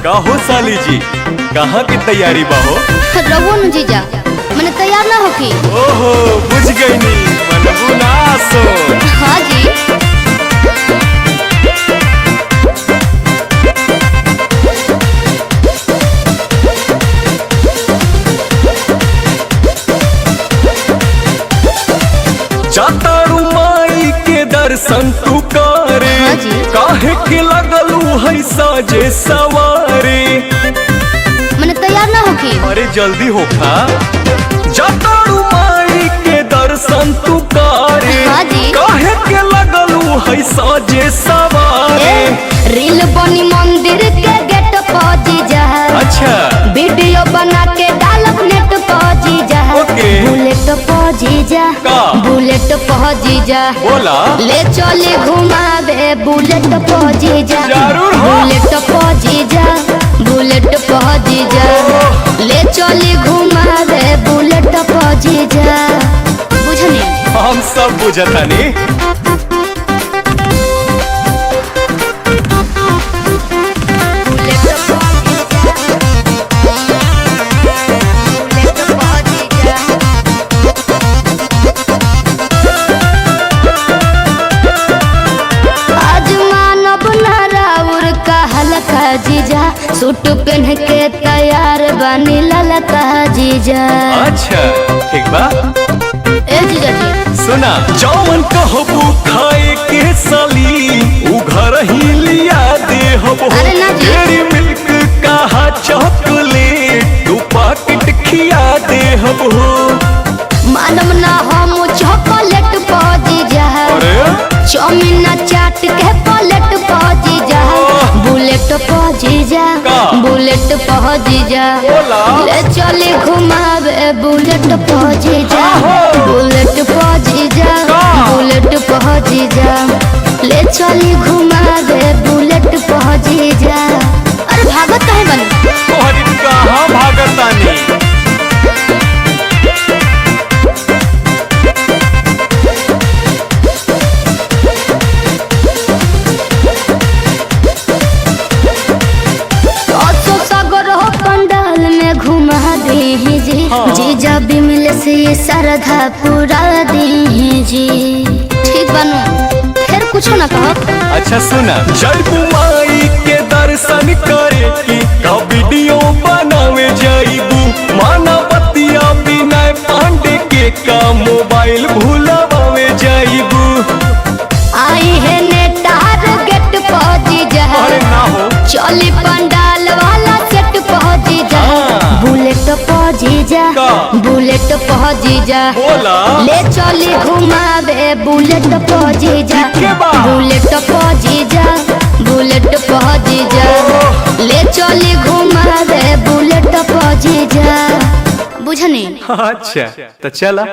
का हो साली जी, कहाँ की तैयारी बा हो? रघु न जीजा मैंने तैयार ना होकी। ओहो बुझ गई नी मनबू ना सो। हाँ जी जातारू माई के दर्शन तू करे। हाँ जी। काहे के लगलू है साजे सवारे। मैंने तैयार ना होकी। अरे जल्दी हो खा। जातारू माई के दर्शन तू करे। हाँ जी। काहे के लगलू है साजे सवारे। रील बनी मंदिर के गेट पर जीजा। अच्छा वीडियो बना के डालब नेट पर जीजा। ओके। बुलेट पर जीजा का? बुलेट पर जीजा बोला ले चले घुमावे बुलेट पर जीजा। जरूर हो। बुलेट पर जीजा बुलेट पर जीजा ले चले घुमावे बुलेट पर जीजा। बुझनी हम सब बुझतानी। जीजा सूट पहन के तैयार बनी ललका जीजा। अच्छा ठीक बा। ए जीजा जी सुना जौन कहबू खाए के साली उ घर ही लिया दे हबो। अरे ना जी। डेरी मिल्क कहा चॉकलेट दू पैकेट खिया दे हबो। मालूम ना हम चॉकलेट पा जीजा। अरे चाउमीन चाट के प्लेट पा जीजा। बुलेट पा जीजा का? बुलेट पा जीजा बोला। ले चले घुमावे बुलेट पा जीजा। आहो। बुलेट पा जीजा का? बुलेट पा जीजा ले चले घुमावे बुलेट पा जीजा। अरे भागत काहे बनी? तोहरी कहाँ भागतानी। घुमा दी जी। हाँ। जीजा बिमल से ये श्रद्धा पूरा दी जी। ठीक बनू फिर कुछ ना कहो। अच्छा सुना जयबू माई के दर्शन करे की का वीडियो बनावे जाइबू। माना बतिया बिना पांडे के का मोबाइल भूलावे जाइबू। आई है नेटार गेट पहुंची जा। अरे ना हो चली पंडाल वाला सेट पहुंची जा। हाँ। बुलेट पहुंची जा का? बुलेट पहुंची जा बोला ले चली घुमावे बुलेट पहुंची जा। ठीक है बा। बुलेट पहुंची जा बुलेट पहुंची जा ले चली घुमावे बुलेट पहुंची जा। बुझनी अच्छा तो चला।